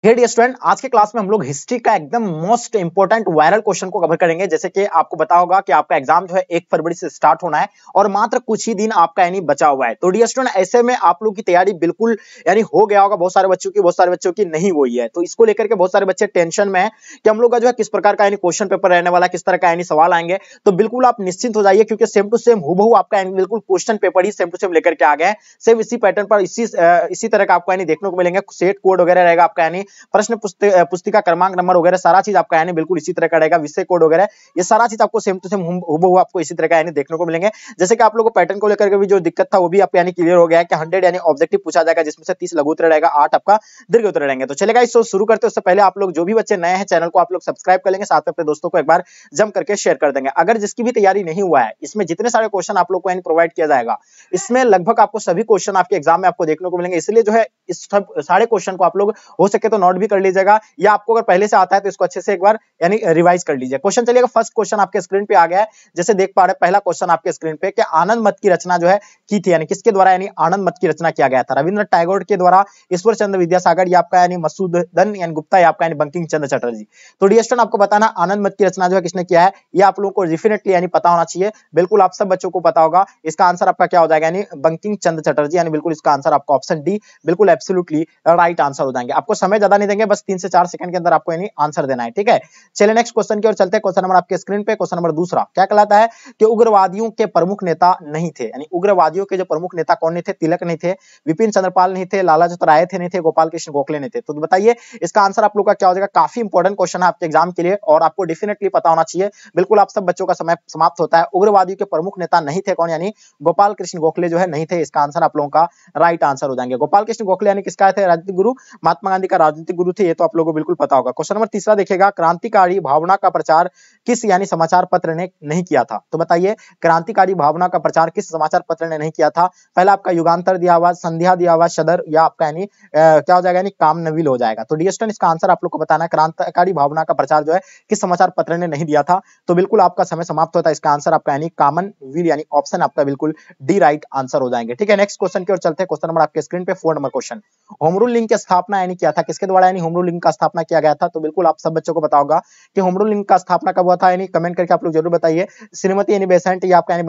Dear student, आज के class में हम लोग हिस्ट्री का एकदम मोस्ट इंपोर्टेंट वायरल क्वेश्चन को कवर करेंगे। जैसे कि आपको पता होगा कि आपका एग्जाम जो है 1 फरवरी से स्टार्ट होना है और मात्र कुछ ही दिन आपका यानी बचा हुआ है। तो डियर स्टूडेंट, ऐसे में आप लोग की तैयारी बिल्कुल यानी हो गया होगा। बहुत सारे बच्चों की नहीं हुई है, तो इसको लेकर के बहुत सारे बच्चे टेंशन में है कि हम लोग का जो है किस प्रकार का यानी क्वेश्चन पेपर रहने वाला है, किस तरह का यानी सवाल आएंगे। तो बिल्कुल आप निश्चिंत हो जाइए, क्योंकि सेम टू सेम हूबहू आपका यानी बिल्कुल क्वेश्चन पेपर ही सेम टू सेम लेकर के आ गए हैं। सेम इसी पैटर्न पर इसी तरह का आपको यानी देखने को मिलेंगे। सेट कोड वगैरह रहेगा आपका, यानी प्रश्न पुस्तिका क्रमांक नंबर वगैरह सारा चीज आपका यानी बिल्कुल इसी तरह का रहेगा। विषय कोड वगैरह ये सारा चीज आपको सेम टू सेम हूबहू आपको इसी तरह का यानी देखने को मिलेंगे। जैसे कि आप लोगों को पैटर्न को लेकर के भी जो दिक्कत था वो भी आप यानी क्लियर हो गया है कि 100 यानी ऑब्जेक्टिव पूछा जाएगा, जिसमें से 30 लघु उत्तर रहेगा, 8 आपका दीर्घ उत्तर रहेंगे। तो चलेगा, इसको शुरू करते हैं। उससे पहले आप लोग जो भी बच्चे नए हैं चैनल को आप लोग सब्सक्राइब कर लेंगे, साथ में अपने दोस्तों को एक बार जम करके शेयर कर देंगे। अगर जिसकी भी तैयारी नहीं हुआ है, इसमें जितने सारे क्वेश्चन आप लोग को यानी प्रोवाइड किया जाएगा, इसमें लगभग आपको सभी क्वेश्चन आपके एग्जाम में आपको देखने को मिलेंगे। इसलिए जो है इस सारे क्वेश्चन को आप लोग हो सके तो नोट भी कर लीजिएगा, या आपको अगर पहले से आता है तो इसको अच्छे से एक बार यानी रिवाइज कर लीजिए। क्वेश्चन चलिएगा, फर्स्ट क्वेश्चन आपके स्क्रीन पे आ गया है। जैसे देख पा रहे हैं, पहला क्वेश्चन आपके स्क्रीन पे कि आनंद मत की रचना जो है की थी, यानी किसके द्वारा यानी आनंद मत की रचना किया गया था। रविंद्रनाथ टैगोर के द्वारा, ईश्वर चंद्र विद्यासागर या आपका यानी मसूदन यानी गुप्ता या आपका यानी बंकिम चंद्र चटर्जी। तो डियर स्टूडेंट, आपको बताना आनंद मत की रचना जो है किसने किया है, ये आप लोगों को डेफिनेटली यानी पता होना चाहिए। बिल्कुल आप सब बच्चों को पता होगा। इसका आंसर आपका क्या हो जाएगा, यानी बंकिम चंद्र चटर्जी, यानी बिल्कुल इसका आंसर आपका ऑप्शन डी बिल्कुल एब्सोल्युटली राइट आंसर हो जाएंगे। आपको समय ज्यादा नहीं देंगे, बस 3 से 4 सेकंड के अंदर आपको यानी आंसर देना है, ठीक है। चलिए नेक्स्ट क्वेश्चन की ओर चलते हैं। क्वेश्चन नंबर आपके स्क्रीन पे, क्वेश्चन नंबर दूसरा क्या कहलाता है कि उग्रवादियों के प्रमुख नेता नहीं थे, यानी उग्रवादियों के जो प्रमुख नेता कौन नहीं थे, तिलक नहीं थे, विपिन चंद्रपाल नहीं थे, लालाजी राय थे नहीं थे, गोपाल कृष्ण गोखले नहीं थे। तो बताइए इसका आंसर आप लोग का क्या हो जाएगा। काफी इंपॉर्टेंट क्वेश्चन है आपके एग्जाम के लिए और आपको डेफिनेटली पता होना चाहिए। बिल्कुल आप सब बच्चों का समय समाप्त होता है। उग्रवादियों के प्रमुख नेता नहीं थे कौन, यानी गोपाल कृष्ण गोखले जो है नहीं थे। इसका आंसर आप लोगों का राइट आंसर हो जाएंगे। गोपाल कृष्ण गोखले यानी किसका थे, राजनीतिक गुरु, महात्मा गांधी का राजनीतिक गुरु थे। ये तो आप लोगों को बिल्कुल पता होगा। क्वेश्चन नंबर तीसरा देखिएगा, क्रांतिकारी भावना का प्रचार किस यानी समाचार पत्र ने नहीं किया था। तो बताइए क्रांतिकारी भावना का प्रचार किस समाचार पत्र ने नहीं किया था। पहला आपका युगांतर दिया हुआ, संध्या दिया हुआ, सदर या आपका यानी क्या हो जाएगा, यानी कामनवील हो जाएगा। तो डियर स्टूडेंट, इसका आंसर आप लोग को बताना है क्रांतिकारी भावना का प्रचार जो है किस समाचार पत्र ने नहीं दिया था। तो बिल्कुल आपका समय समाप्त होता है। इसका आंसर आपका यानी कामनवील, यानी ऑप्शन आपका बिल्कुल डी राइट आंसर हो जाएंगे, ठीक है। नेक्स्ट क्वेश्चन की ओर चलते हैं। क्वेश्चन नंबर आपके स्क्रीन पे 4 number question, home rule link की स्थापना यानी किया था किसके द्वारा, यानी होम रूल लिंक का स्थापना किया गया था। तो बिल्कुल आप सब बच्चों को पता होगा कि होम रूल लिंक का स्थापना कब हुआ था, यानी कमेंट करके आप लोग जरूर बताइए। श्रीमती यानी बेसेंट या आपका यानी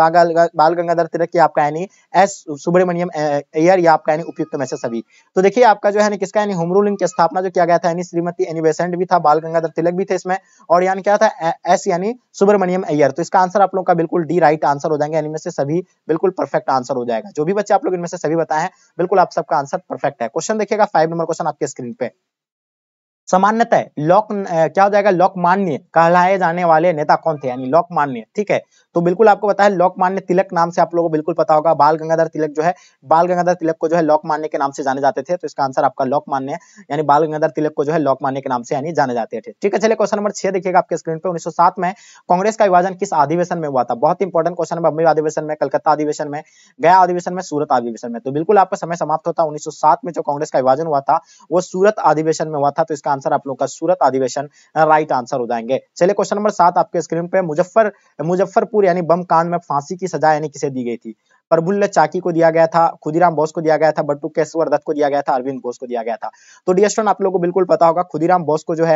बाल गंगाधर तिलक या आपका यानी एस सुब्रमण्यम अय्यर या आपका यानी उपयुक्त में से सभी। तो देखिए आपका जो है किसका यानी होम रूल लिंक की स्थापना जो किया गया था, यानी श्रीमती एनी बेसेंट भी था, बाल गंगाधर तिलक भी थे इसमें, और यानी क्या था एस यानी सुब्रमण्यम अय्यर। तो इसका आंसर आप लोग का बिल्कुल डी राइट आंसर हो जाएंगे, यानी में से सभी बिल्कुल परफेक्ट आंसर हो जाएगा। जो भी बच्चे आप लोग इनमें से सभी बताए हैं बिल्कुल आप सबका आंसर परफेक्ट है। क्वेश्चन देखिएगा 5 नंबर क्वेश्चन आपके स्क्रीन पे, सामान्यतः क्या हो जाएगा, लोकमान्य कहलाए जाने वाले नेता कौन थे, यानी लोकमान्य, ठीक है। तो बिल्कुल आपको पता है लोकमान्य तिलक नाम से आप लोगों को बिल्कुल पता होगा। बाल गंगाधर तिलक जो है, बाल गंगाधर तिलक को जो है लोकमान्य के नाम से जाने जाते थे। तो इसका आंसर आपका लोकमान्य, यानी बाल गंगाधर तिलक को जो है लोकमान्य के नाम से यानी जाने जाते थे, ठीक है। चलिए क्वेश्चन नंबर 6 देखिएगा आपके स्क्रीन पे, 1907 में कांग्रेस का विभाजन किस अधिवेशन में हुआ था। बहुत इंपॉर्टेंट क्वेश्चन है। बम्बई अधिवेशन में, कलकत्ता अधिवेशन में, गया अधिवेशन में, सूरत अधिवेशन में। तो बिल्कुल आपका समय समाप्त होता है। 1907 में जो कांग्रेस का विभाजन हुआ था वो सूरत अधिवेशन में हुआ था। तो इसका आंसर आप लोग का सूरत अधिवेशन राइट आंसर हो जाएंगे। चलिए क्वेश्चन नंबर 7 आपके स्क्रीन पे, मुजफ्फरपुर यानी बम कांड में फांसी की सजा यानी किसे दी गई थी। प्रफुल्ल चाकी को दिया गया था, खुदीराम बोस को दिया गया था, बट्टू केशवर दत्त को दिया गया था, अरविंद घोष को दिया गया था। तो डियर स्टूडेंट, आप लोगों को बिल्कुल पता होगा खुदीराम बोस को जो है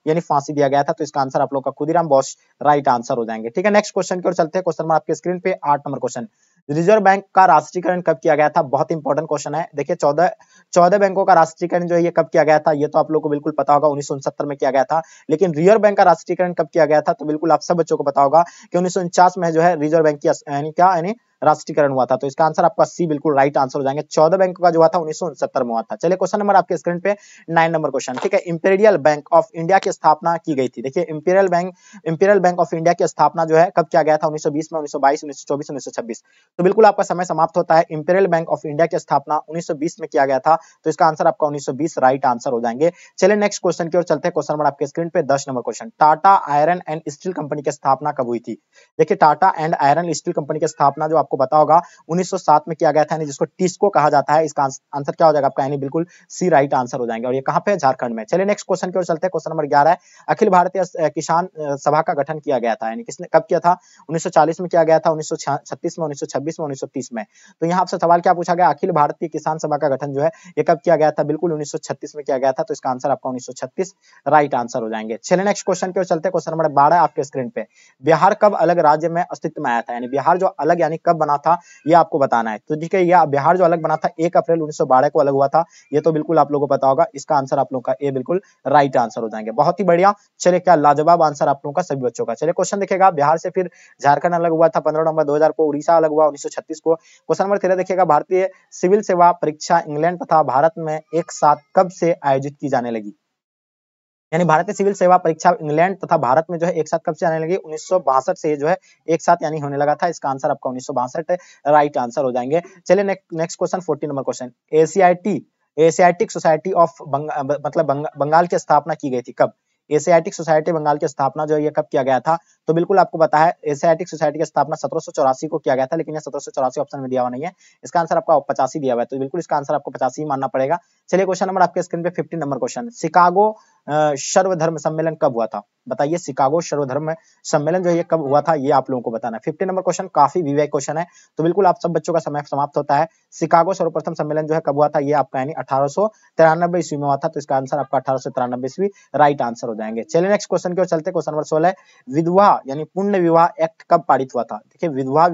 यानी फांसी दिया गया था। तो इसका आंसर आप लोग का खुदीराम बोस राइट आंसर हो जाएंगे, ठीक है। नेक्स्ट क्वेश्चन की ओर चलते हैं। क्वेश्चन नंबर आपके स्क्रीन पे 8 नंबर क्वेश्चन, रिजर्व बैंक का राष्ट्रीयकरण कब किया गया था। बहुत इंपॉर्टेंट क्वेश्चन है। देखिए 14 बैंकों का राष्ट्रीयकरण जो है ये कब किया गया था, ये तो आप लोगों को बिल्कुल पता होगा, 1969 में किया गया था। लेकिन रिजर्व बैंक का राष्ट्रीयकरण कब किया गया था, तो बिल्कुल आप सब बच्चों को पता होगा कि 1949 में जो है रिजर्व बैंक की यानी क्या यानी राष्ट्रीयकरण हुआ था। तो इसका आंसर आपका सी बिल्कुल राइट आंसर हो जाएंगे। 14 बैंकों का जो हुआ था 1969 में हुआ था। चलिए क्वेश्चन नंबर आपके स्क्रीन पे 9 नंबर क्वेश्चन, ठीक है। इंपीरियल बैंक ऑफ इंडिया की स्थापना की गई थी। देखिए इंपीरियल बैंक ऑफ इंडिया की स्थापना जो है कब किया गया था, 1920 में, 1922, 1924, 1926। तो बिल्कुल आपका समय समाप्त होता है। इंपीरियल बैंक ऑफ इंडिया की स्थापना 1920 में किया गया था। तो इसका आंसर आपका 1920 राइट आंसर हो जाएंगे। चलिए नेक्स्ट क्वेश्चन की ओर चलते हैं। क्वेश्चन नंबर आपके स्क्रीन पे 10 number question, Tata iron and steel company की स्थापना कब हुई थी। देखिए Tata and iron steel company की स्थापना जो आपको आपको पता होगा 1907 में किया गया था, यानी जिसको टिस्को कहा जाता है। इसका आंसर क्या हो जाएगा आपका, यानी बिल्कुल सी राइट आंसर हो जाएंगे। और ये कहां पे है, झारखंड में। चलिए नेक्स्ट क्वेश्चन की ओर चलते हैं। क्वेश्चन नंबर 11 है, अखिल भारतीय किसान सभा का गठन किया गया था, यानी किसने कब किया था, 1940 में किया गया था, 1936 में, 1926 में, 1930 में। तो यहाँ आपसे सवाल क्या पूछा गया, अखिल भारतीय किसान सभा का गठन जो है ये कब किया गया था, बिल्कुल 1936 में किया गया था। तो इसका आंसर आपका 1936 राइट आंसर हो जाएंगे। चलिए नेक्स्ट क्वेश्चन की ओर चलते हैं। क्वेश्चन नंबर 12 आपके स्क्रीन पे, बिहार कब अलग राज्य में अस्तित्व में आया था, यानी बिहार जो अलग यानी कब बना था ये आपको बताना है। तो ठीक है, यह बिहार जो अलग बना था 1 अप्रैल 1912 को अलग हुआ था, ये तो बिल्कुल आप लोगों को पता होगा। इसका आंसर आप लोगों का ए बिल्कुल राइट आंसर हो जाएंगे। बहुत ही बढ़िया, चलिए क्या लाजवाब आंसर आप लोगों का सभी बच्चों का। चलिए क्वेश्चन देखिएगा, बिहार से फिर झारखंड अलग हुआ था 15 नवंबर 2000 को, उड़ीसा अलग हुआ 1936 को। क्वेश्चन नंबर 13 देखिएगा, भारतीय सिविल सेवा परीक्षा इंग्लैंड तथा भारत में एक साथ कब से आयोजित की जाने लगी, यानी भारतीय सिविल सेवा परीक्षा इंग्लैंड तथा भारत में जो है एक साथ कब से आने लगी, 1962 से जो है एक साथ यानी होने लगा था। इसका आंसर आपका 1962 राइट आंसर हो जाएंगे। चलिए next question 14 number question, Asiatic Society of Bengal की स्थापना की गई थी कब, एशियाटिक सोसाइटी बंगाल की स्थापना जो है ये कब किया गया था। तो बिल्कुल आपको पता है एशियाटिक सोसाइटी की स्थापना 1784 को किया गया था, लेकिन ये 1784 ऑप्शन में दिया हुआ नहीं है। इसका आंसर आपका 85 दिया हुआ है, तो बिल्कुल इसका आंसर आपको 85 ही मानना पड़ेगा। चलिए क्वेश्चन नंबर आपके स्क्रीन पे 15 नंबर क्वेश्चन, शिकागो सर्वधर्म सम्मेलन कब हुआ था, बताइए शिकागो सर्वधर्म सम्मेलन जो है ये कब हुआ था, ये आप लोगों को बताना है। 15 नंबर क्वेश्चन काफी विवेक क्वेश्चन है, तो बिल्कुल आप सब बच्चों का समय समाप्त होता है। शिकागो सर्वप्रथम सम्मेलन जो है कब हुआ था, ये आपका यानी 1893 ईस्वी में हुआ था। तो इसका आंसर आपका 1893 ईस्वी राइट आंसर हो जाएंगे। चलिए नेक्स्ट क्वेश्चन की ओर चलते हैं। क्वेश्चन नंबर 16 विधवा यानी पुण्य विवाह एक्ट कब पारित हुआ था, देखिए विधवा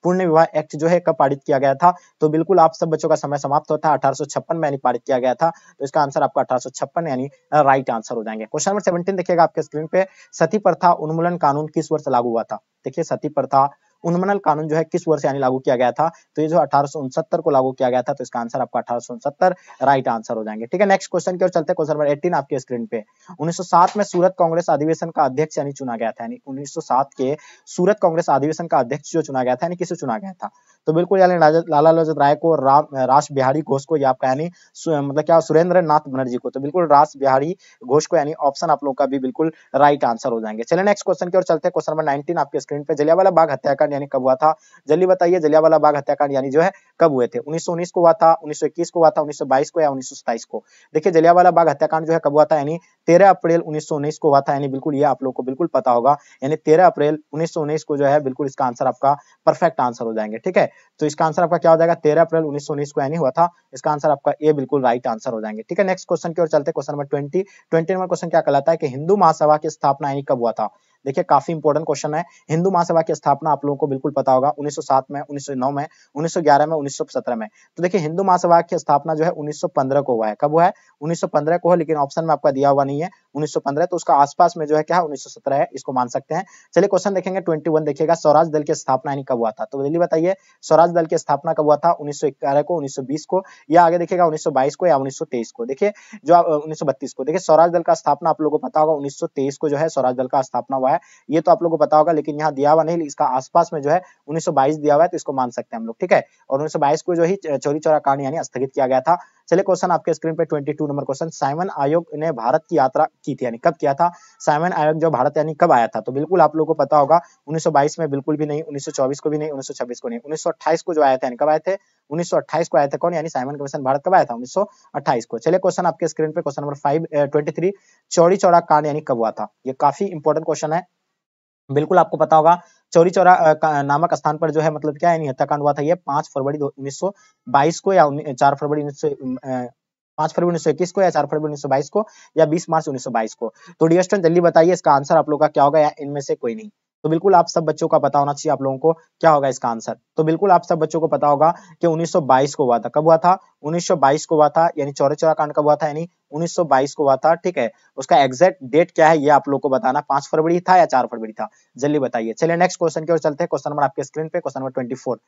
पुण्य विवाह एक्ट जो है कब पारित किया गया था। तो बिल्कुल आप सब बच्चों का समय समाप्त होता है, 1856 में यानी पारित किया गया था। तो इसका आंसर आपका 1856 यानी राइट आंसर हो जाएंगे। क्वेश्चन नंबर 17 देखिएगा आपके स्क्रीन पे, सती प्रथा उन्मूलन कानून किस वर्ष लागू हुआ था, देखिए सती प्रथा उन्मूलन कानून जो है किस वर्ष यानी लागू किया गया था। तो ये जो 1869 को लागू किया गया था। तो इसका आंसर आपका 1869 राइट आंसर हो जाएंगे। ठीक है, नेक्स्ट क्वेश्चन की ओर चलते हैं। क्वेश्चन नंबर 18 आपके स्क्रीन पे, 1907 में सूरत कांग्रेस अधिवेशन का अध्यक्ष यानी चुना गया था, यानी 1907 के सूरत कांग्रेस अधिवेशन का अध्यक्ष जो चुना गया था, यानी किसे चुना गया था। तो बिल्कुल यानी लाला लाजपत राय को, रास बिहारी घोष को, या आपका यानी मतलब क्या सुरेंद्र नाथ बनर्जी को। तो बिल्कुल रास बिहारी घोष को, यानी ऑप्शन आप लोग का भी बिल्कुल राइट आंसर हो जाएंगे। चलिए नेक्स्ट क्वेश्चन की ओर चलते हैं। क्वेश्चन नंबर 19 आपके स्क्रीन पे, जलियांवाला बाग हत्याकांड यानी कब हुआ था, जल्दी बताइए जलियांवाला बाग हत्याकांड यानी जो है कब हुए थे, 1919 को हुआ था, 1921 को हुआ था, 1922 को या 1927 को। देखिए जलियांवाला बाग हत्याकांड जो है कब हुआ था, यानी 13 अप्रैल 1919 को हुआ था, यानी बिल्कुल ये आप लोग को बिल्कुल पता होगा, यानी 13 अप्रैल 1919 को जो है बिल्कुल इसका आंसर आपका परफेक्ट आंसर हो जाएंगे। ठीक है, तो इसका आंसर आपका क्या हो जाएगा, 13 अप्रैल 1919 को यानी हुआ था। इसका आंसर आपका ए बिल्कुल राइट आंसर हो जाएंगे। ठीक है, नेक्स्ट क्वेश्चन की ओर चलते हैं। क्वेश्चन नंबर 20 नंबर क्वेश्चन क्या कहलाता है कि हिंदू महासभा की स्थापना यानी कब हुआ था। देखिए काफी इंपॉर्टेंट क्वेश्चन है। हिंदू महासभा की स्थापना आप लोगों को बिल्कुल पता होगा 1907 में, 1909 में, 1911 में, 1917 में। तो देखिए हिंदू महासभा की स्थापना जो है 1915 को हुआ है। कब हुआ है, 1915 को है, लेकिन ऑप्शन में आपका दिया हुआ नहीं है 1915, तो उसका आसपास में जो है क्या है 1917 है, इसको मान सकते हैं। चलिए क्वेश्चन देखेंगे 21 देखिएगा, स्वराज दल की स्थापना यानी कब हुआ था। तो जल्दी बताइए स्वराज दल की स्थापना कब हुआ था, 1911 को, 1920 को, या आगे देखिएगा 1922 को या 1923 को। देखिए जो 1932 को। देखिए स्वराज दल का स्थापना आप लोगों को पता होगा 1923 को जो है स्वराज दल का स्थापना हुआ है, ये तो आप लोगों को पता होगा, लेकिन यहाँ दिया हुआ नहीं, इसका आसपास में जो है 1922 दिया हुआ है, तो इसको मान सकते हैं हम लोग। ठीक है, और 1922 को जो ही चौरी चौरा कांड यानी स्थगित किया गया था। चलिए क्वेश्चन आपके स्क्रीन पे 22 नंबर क्वेश्चन, साइमन आयोग ने भारत की यात्रा की थी, यानी कब किया था, साइमन आयोग जो भारत यानी कब आया था। तो बिल्कुल आप लोगों को पता होगा 1922 में बिल्कुल भी नहीं, 1924 को भी नहीं, 1926 को नहीं, 1928 को जो आया था, यानी कब आए थे, 1928 को आया था। कौन, यानी साइमन कमीशन भारत कब आया था, 1928 को। चलिए क्वेश्चन आपके स्क्रीन पे क्वेश्चन नंबर 23, चौरी चौरा कांड यानी कब हुआ था। ये काफी इंपॉर्टेंट क्वेश्चन है, बिल्कुल आपको पता होगा चौरी चौरा नामक स्थान पर जो है मतलब क्या है हत्याकांड हुआ था, ये 5 फरवरी 1922 को या 4 फरवरी 5 फरवरी 1921 को या 4 फरवरी 1922 को या 20 मार्च 1922 को। तो डियर स्टूडेंट जल्दी बताइए इसका आंसर आप लोग का क्या होगा, या इनमें से कोई नहीं। तो बिल्कुल आप सब बच्चों का पता होना चाहिए आप लोगों को क्या होगा इसका आंसर। तो बिल्कुल आप सब बच्चों को पता होगा कि 1922 को हुआ था। कब हुआ था, 1922 को हुआ था, यानी चौरी चौरा कांड कब हुआ था, यानी 1922 को हुआ था। ठीक है, उसका एग्जैक्ट डेट क्या है ये आप लोग को बताना, 5 फरवरी था या 4 फरवरी था, जल्दी बताइए। चलिए नेक्स्ट क्वेश्चन की ओर चलते हैं। क्वेश्चन नंबर आपके स्क्रीन पे क्वेश्चन नंबर 24,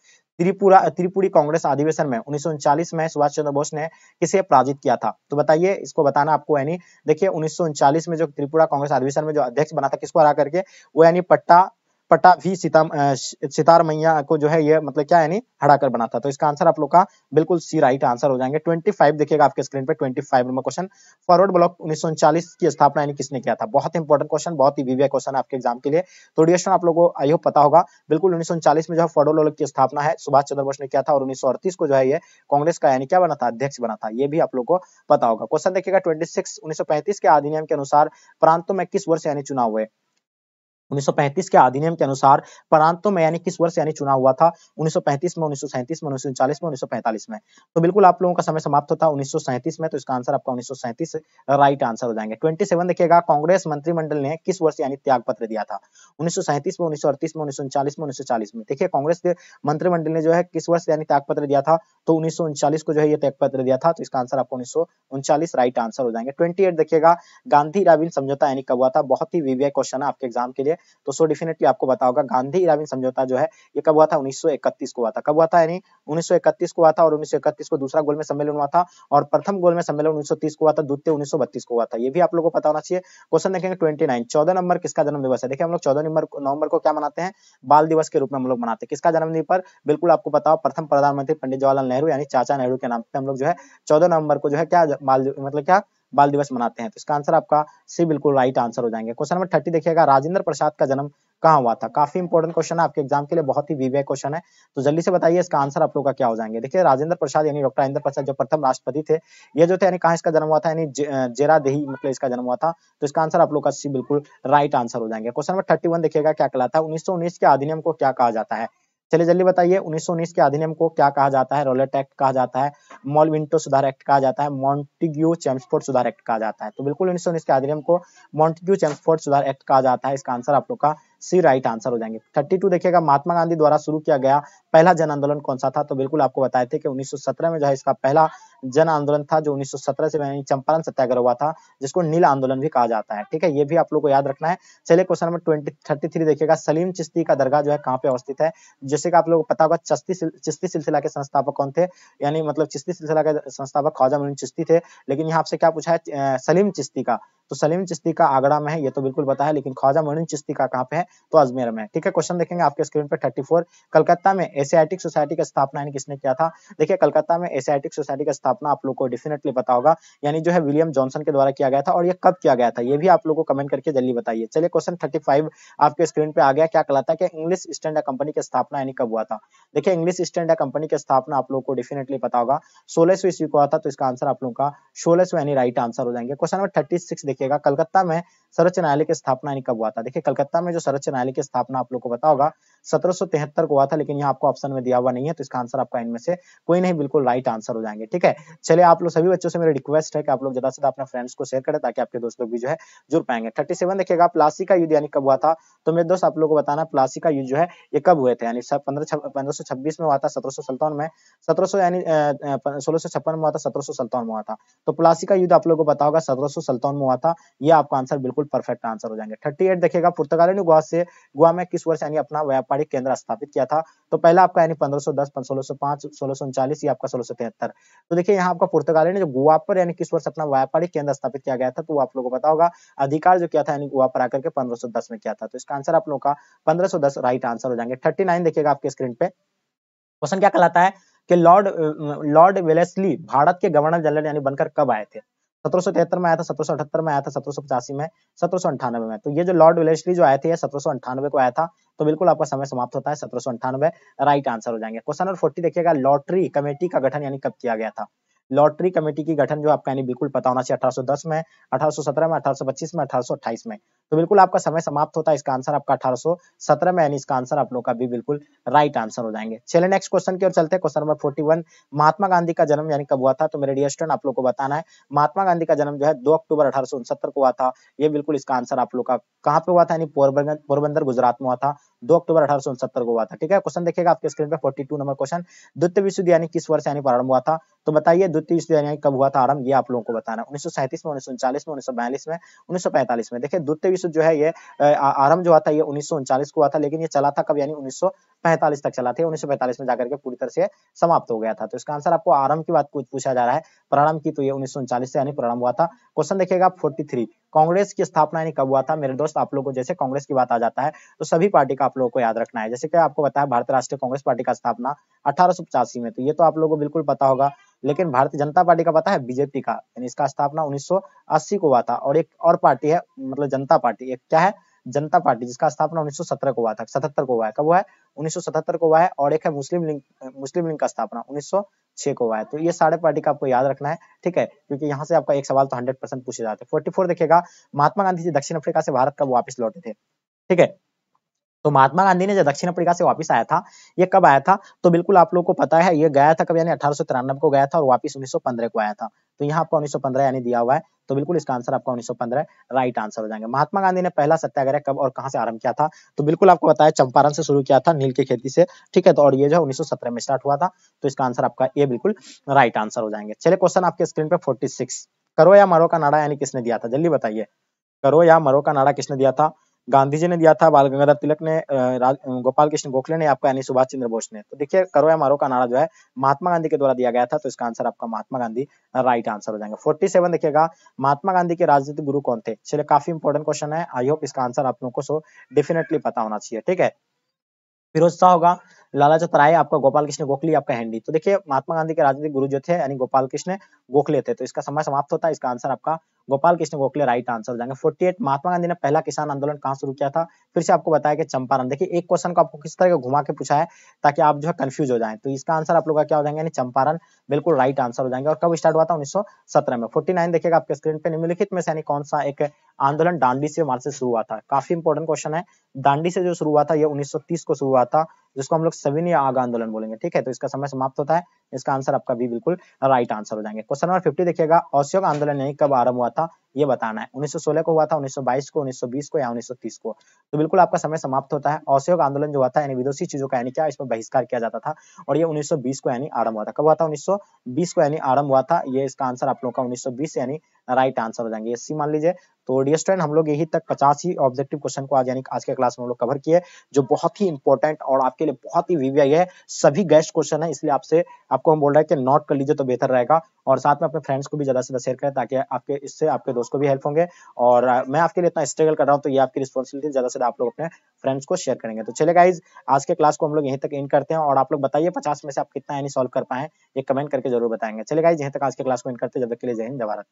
त्रिपुरी कांग्रेस अधिवेशन में 1939 में सुभाष चंद्र बोस ने किसे पराजित किया था। तो बताइए, इसको बताना आपको, यानी देखिए 1939 में जो त्रिपुरा कांग्रेस अधिवेशन में जो अध्यक्ष बना था किसको हरा करके, वो यानी पट्टा पटा भी सितार मैया को जो है ये मतलब क्या यानी हरा कर बना था। तो इसका आंसर आप लोग का बिल्कुल सी राइट आंसर हो जाएंगे। 25 देखिएगा आपके स्क्रीन पे, 25 नंबर क्वेश्चन, फॉरवर्ड ब्लॉक 1939 की स्थापना यानी किसने किया था। बहुत इंपॉर्टेंट क्वेश्चन, बहुत ही वीवीआई क्वेश्चन है आपके एग्जाम के लिए। तो डियर स्टूडेंट, आप लोगों को आई होप पता होगा, बिल्कुल 1939 में जो है फॉरवर्ड ब्लॉक की स्थापना है सुभाष चंद्र बोस ने किया था, और 1938 को जो है ये कांग्रेस का यानी क्या बना था, अध्यक्ष बना था। ये भी आप लोग को पता होगा। क्वेश्चन देखिएगा 26, 1935 के अधिनियम के अनुसार प्रांतों में किस वर्ष यानी चुनाव हुए। 1935 के अधिनियम के अनुसार प्रांतों में यानी किस वर्ष यानी चुनाव हुआ था। 1935 में, 1937 में, 1939 में, 1945 में। तो बिल्कुल आप लोगों का समय समाप्त होता है 1937 में। तो इसका आंसर आपका 1937 राइट आंसर हो जाएंगे। 27 देखिएगा, कांग्रेस मंत्रिमंडल ने किस वर्ष यानी त्याग पत्र दिया था। 1937 में, 1938 में, 1939 में, 1940 में। देखिए कांग्रेस के मंत्रिमंडल ने जो है किस वर्ष यानी त्याग पत्र दिया था, तो 1939 को जो है ये त्याग पत्र दिया था। तो इसका आंसर आपको 1939 राइट आंसर हो जाएंगे। 28 देखिएगा, गांधी इराविन समझौता यानी कब हुआ था। बहुत ही वीवीआई क्वेश्चन है आपके एग्जाम के लिए, तो सो डेफिनेटली आपको पता होगा। गांधी इराविन समझौता जो है ये कब हुआ था, 1931 को हुआ था। कब हुआ था यानी 1931 को हुआ था, और 1931 को दूसरा गोलमेज सम्मेलन हुआ था, और प्रथम गोलमेज सम्मेलन 1930 को हुआ था, द्वितीय 1932 को हुआ था। ये भी आप लोगों को पता होना चाहिए। क्वेश्चन देखेंगे 29, 14 नंबर किसका जन्म दिवस है। देखिए हम लोग 14 नवंबर को क्या मनाते हैं, बाल दिवस के रूप में हम लोग मनाते हैं। किसका जन्मदिन पर, बिल्कुल आपको पता हो, प्रथम प्रधानमंत्री पंडित जवाहरलाल नेहरू यानी चाचा नेहरू के नाम पे हम लोग जो है 14 नवंबर को जो है क्या बाल दिवस मनाते हैं। तो इसका आंसर आपका सी बिल्कुल राइट आंसर हो जाएंगे। क्वेश्चन नंबर 30 देखिएगा, राजेंद्र प्रसाद का जन्म कहाँ हुआ था। काफी इंपॉर्टेंट क्वेश्चन है आपके एग्जाम के लिए, बहुत ही वीवीआई क्वेश्चन है। तो जल्दी से बताइए इसका आंसर आप लोग का क्या हो जाएंगे। देखिए राजेंद्र प्रसाद यानी डॉक्टर राजेंद्र प्रसाद जो प्रथम राष्ट्रपति थे, ये जो थे यानी कहाँ इसका जन्म हुआ था, यानी जेरादेही मतलब इसका जन्म हुआ था। तो इसका आंसर आप लोग का सी बिल्कुल राइट आंसर हो जाएंगे। क्वेश्चन नंबर 31 देखिएगा, क्या कहलाता है 1919 के अधिनियम को क्या कहा जाता है। चलिए जल्दी बताइए, 1919 के अधिनियम को क्या कहा जाता है। रोलेट एक्ट कहा जाता है, मॉलविंटो सुधार एक्ट कहा जाता है, मॉन्टेग्यू चेम्सफोर्ड सुधार एक्ट कहा जाता है। तो बिल्कुल 1919 के अधिनियम को मॉन्टेग्यू चेम्सफोर्ड सुधार एक्ट कहा जाता है। इसका आंसर आप लोग का सी राइट आंसर हो जाएंगे। 32 देखिएगा, महात्मा गांधी द्वारा शुरू किया गया पहला जन आंदोलन कौन सा था। तो बिल्कुल आपको बताए थे कि 1917 में जो है इसका पहला जन आंदोलन था, जो 1917 से यानी चंपारण सत्याग्रह हुआ था, जिसको नील आंदोलन भी कहा जाता है। ठीक है, ये भी आप लोग को याद रखना है। चलिए क्वेश्चन नंबर 33 देखिएगा, सलीम चिश्ती का दरगाह जो है कहाँ पे अवस्थित है। जैसे कि आप लोगों को पता होगा, चिश्ती सिलसिला के संस्थापक कौन थे, यानी मतलब चिश्ती सिलसिला के संस्थापक ख्वाजा मोइन चिश्ती थे। लेकिन यहाँ आपसे क्या पूछा है, सलीम चिश्ती का, तो सलीम चिश्ती का आगरा में है, ये तो बिल्कुल पता है। लेकिन ख्वाजा मोइन चिश्ती का कहाँ पे है, तो अजमेर में। ठीक है, क्वेश्चन देखेंगे आपके स्क्रीन पे 34, कलकत्ता में एशियाटिक सोसाइटी का स्थापना किसने किया था। देखिए कलकत्ता में एशियाटिक सोसाइटी का स्थापना आप लोग को डेफिनेटली पता होगा, यानी जो है विलियम जॉनसन के द्वारा किया गया था। और ये कब किया गया था, ये भी आप लोग को कमेंट करके जल्दी बताइए। चलिए क्वेश्चन 35 आपके स्क्रीन पे आ गया, क्या कहलाता है कि इंग्लिश ईस्ट इंडिया कंपनी की स्थापना यानी कब हुआ था। देखिए इंग्लिश ईस्ट इंडिया कंपनी की स्थापना आप लोग को डेफिनेटली पता होगा, 1600 ईस्वी को हुआ था। तो इसका आंसर आप लोग का 1600 यानी राइट आंसर हो जाएंगे। क्वेश्चन नंबर 36 देखिएगा, कलकत्ता में सर्वोच्च न्यायालय की स्थापना यानी कब हुआ था। देखिए कलकत्ता में जो सर्वोच्च न्यायालय की स्थापना आप लोग को पता होगा 1773 को हुआ था, लेकिन यहाँ आपको ऑप्शन में दिया हुआ नहीं है। तो इसका आंसर आपका इनमें से कोई नहीं बिल्कुल राइट आंसर हो जाएंगे। ठीक है, चलिए आप लोग सभी बच्चों से मेरी रिक्वेस्ट है कि आप लोग ज्यादा से ज्यादा अपने फ्रेंड्स को शेयर करें, ताकि आपके दोस्त लोग भी जो है जुड़ पाएंगे। 37 देखिएगा, प्लासी का युद्ध यानी कब हुआ था। तो मेरे दोस्त आप लोग को बताना, प्लासी का युद्ध जो है ये कब हुए थे, यानी 1526 में हुआ था, 1757 में, 1700 यानी 1656 में हुआ था, 1757 में हुआ था। तो प्लासी का युद्ध आप लोग को पता होगा 1757 में हुआ था। ये आपका आंसर बिल्कुल परफेक्ट आंसर हो जाएंगे। 38 देखिएगा, पुर्तगाली ने गोवा में किस वर्ष यानी अपना व्यापारिक केंद्र स्थापित किया था। तो पहला आपका यानी 1510, 1605, 1639, ये आपका 1673। तो देखिए यहाँ आपका पुर्तगाली ने जो गोवा पर यानी किस वर्ष अपना व्यापारिक केंद्र स्थापित किया गया था, तो वो आप लोगों को पता होगा, अधिकार जो किया था यानी गोवा पर आकर के 1510 में किया था। तो इसका आंसर आप लोगों का 1510 राइट आंसर हो जाएंगे। 39 देखिएगा आपके स्क्रीन पे, क्वेश्चन क्या कहलाता है कि लॉर्ड वेलेस्ली भारत के गवर्नर जनरल यानी बनकर कब आए थे। 1773 में आया था, 1778 में आया था, 1785 में, 1798 में। तो ये जो लॉर्ड वेलेस्ली जो आए थे 1798 को आया था। तो बिल्कुल आपका समय समाप्त होता है 1798, राइट आंसर हो जाएंगे। क्वेश्चन नंबर 40 देखिएगा, लॉटरी कमेटी का गठन यानी कब किया गया था। लॉटरी कमेटी की गठन जो आपका यानी बिल्कुल पता होना चाहिए, 1810 में, 1817 में, 1825 में, 1828 में। तो बिल्कुल आपका समय समाप्त होता है। इसका आंसर आपका 1817 में, यानी इसका आंसर आप लोग का भी बिल्कुल राइट आंसर हो जाएंगे। चलिए नेक्स्ट क्वेश्चन की ओर चलते हैं। क्वेश्चन नंबर 41, महात्मा गांधी का जन्म यानी कब हुआ था। तो मेरे डियर स्टूडेंट आप लोग को बताना है, महात्मा गांधी का जन्म जो है 2 अक्टूबर 1869 को हुआ था। ये बिल्कुल इसका आंसर आप लोग का कहाँ पे हुआ था, यानी पोरबंदर गुजरात में हुआ था, 2 अक्टूबर 1869 को हुआ था। ठीक है, क्वेश्चन देखिएगा आपके स्क्रीन पे 42 नंबर क्वेश्चन, द्वितीय विश्व युद्ध यानी किस वर्ष यानी प्रारंभ हुआ था। तो बताइए द्वितीय विश्व युद्ध यानी कब हुआ था आरंभ, ये आप लोगों को बताना है। 1937 में, 1939 में, 1942 में, 1945 में। देखिए द्वितीय युद्ध जो है ये आरंभ जो हुआ था ये 1939 को हुआ था, लेकिन ये चला था कब, यानी 1945 तक चला था। 1945 में जाकर के पूरी तरह से समाप्त हो गया था। तो इसका आंसर आपको आरंभ की बात पूछा जा रहा है, प्रारंभ की तो ये 1939 से यानी प्रारंभ हुआ था। क्वेश्चन देखिएगा 43, कांग्रेस की स्थापना यानी कब हुआ था। मेरे दोस्त आप लोगों को जैसे कांग्रेस की बात आ जाता है तो सभी पार्टी का आप लोगों को याद रखना है। जैसे कि आपको बताया भारतीय राष्ट्रीय कांग्रेस पार्टी का स्थापना 1885 में, तो ये तो आप लोगों को बिल्कुल पता होगा। लेकिन भारतीय जनता पार्टी का पता है, बीजेपी का, यानी इसका स्थापना 1980 को हुआ था। और एक और पार्टी है, मतलब जनता पार्टी, एक क्या है, जनता पार्टी, जिसका स्थापना 1917 को हुआ था, 77 को हुआ है। कब हुआ है, 1977 को हुआ है। और एक है मुस्लिम लीग का स्थापना 1906 को हुआ है। तो ये सारे पार्टी का आपको याद रखना है, ठीक है, क्योंकि यहाँ से आपका एक सवाल तो 100% पूछे जाते हैं। 44 देखिएगा, महात्मा गांधी जी दक्षिण अफ्रीका से भारत कब वापस लौटे थे, ठीक है। तो महात्मा गांधी ने जब दक्षिण अफ्रीका से वापस आया था, ये कब आया था, तो बिल्कुल आप लोगों को पता है, ये गया था कब, यानी 1893 को गया था और वापस 1915 को आया था। तो यहाँ आपका 1915 यानी दिया हुआ है, तो बिल्कुल इसका आंसर आपका 1915 राइट आंसर हो जाएंगे। महात्मा गांधी ने पहला सत्याग्रह कब और कहां से आरंभ किया था, तो बिल्कुल आपको बताया चंपारण से शुरू किया था, नील की खेती से, ठीक है। तो और ये जो 1917 में स्टार्ट हुआ था, तो इसका आंसर आपका ये बिल्कुल राइट आंसर हो जाएंगे। चलिए क्वेश्चन आपके स्क्रीन पे 46, करो या मरो का नारा यानी किसने दिया था, जल्दी बताइए। करो या मरो का नारा किसने दिया था, गांधी जी ने दिया था, बाल गंगाधर तिलक ने, गोपाल कृष्ण गोखले ने, आपका यानी सुभाष चंद्र बोस ने। तो देखिए करो या मरो का नारा जो है महात्मा गांधी के द्वारा दिया गया था, तो इसका आंसर आपका महात्मा गांधी राइट आंसर हो जाएंगे। 47 देखिएगा, महात्मा गांधी के राजनीतिक गुरु कौन थे। चलिए काफी इंपॉर्टेंट क्वेश्चन है, आई होप इसका आंसर आप लोगों को डेफिनेटली पता होना चाहिए, ठीक है। फिरोज शाह होगा, लालाचंद राय, आपका गोपाल कृष्ण गोखले, आपका हेनरी। तो देखिए महात्मा गांधी के राजनीतिक गुरु जो थे यानी गोपाल कृष्ण गोखले थे। तो इसका समय समाप्त होता है, इसका आंसर आपका गोपाल कृष्ण गोखले राइट आंसर हो जाएंगे। 48, महात्मा गांधी ने पहला किसान आंदोलन कहां शुरू किया था, फिर से आपको बताया कि चंपारण। देखिए एक क्वेश्चन को आपको किस तरह का घुमा के पूछा है ताकि आप जो है कंफ्यूज हो जाए। तो इसका आंसर आप लोग का क्या हो जाएंगे, यानी चंपारण बिल्कुल राइट आंसर हो जाएंगे। और कब स्टार्ट हुआ था, 1917 में। 49 देखिएगा आपके स्क्रीन पे, निम्नलिखित में से यानी कौन सा एक आंदोलन दांडी से मार्च से शुरू हुआ था। काफी इंपॉर्टेंट क्वेश्चन है, दांडी से जो शुरू हुआ था ये 1930 को शुरू हुआ था, जिसको हम लोग सविनय आग आंदोलन बोलेंगे, ठीक है। तो इसका समय समाप्त होता है, इसका आंसर आपका भी बिल्कुल राइट आंसर हो जाएंगे। क्वेश्चन नंबर 50 देखिएगा, असहयोग आंदोलन यानी कब आरंभ हुआ था, ये बताना है। 1916 को हुआ था, 1922 को, 1920 को या 1930 को। तो बिल्कुल आपका समय समाप्त होता है। असहयोग आंदोलन जो हुआ था यानी विदेशी चीजों का यानी क्या, इसमें बहिष्कार किया जाता था, और ये 1920 को यानी आरंभ हुआ था। कब हुआ था, 1920 को यानी आरंभ हुआ था। ये इसका आंसर आप लोग का 1920 यानी राइट आंसर हो जाएंगे, एससी मान लीजिए। तो डियर स्टूडेंट, हम लोग यही तक 50 ही ऑब्जेक्टिव क्वेश्चन को आज यानी आज के क्लास में हम लोग कवर किए, जो बहुत ही इंपॉर्टेंट और आपके लिए बहुत ही वीवीआई है। सभी गेस्ट क्वेश्चन है, इसलिए आपको हम बोल रहे हैं कि नोट कर लीजिए तो बेहतर रहेगा। और साथ में अपने फ्रेंड्स को भी ज्यादा से ज्यादा शेयर करें, ताकि इससे आपके दोस्त को भी हेल्प होंगे। और मैं आपके लिए इतना स्ट्रगल कर रहा हूँ, तो ये आपकी रिस्पॉन्सिबिलिटी, ज्यादा से ज्यादा आप लोग अपने फ्रेंड्स को शेयर करेंगे। तो चलिए गाइज, आज के क्लास को हम लोग यहीं तक एंड करते हैं। और आप लोग बताइए 50 में से आप कितना यानी सॉल्व कर पाए, ये कमेंट करके जरूर बताएंगे। चलिए गाइज, यहीं तक आज के क्लास को एंड करते हैं। जब तक के लिए जय हिंद, जय भारत।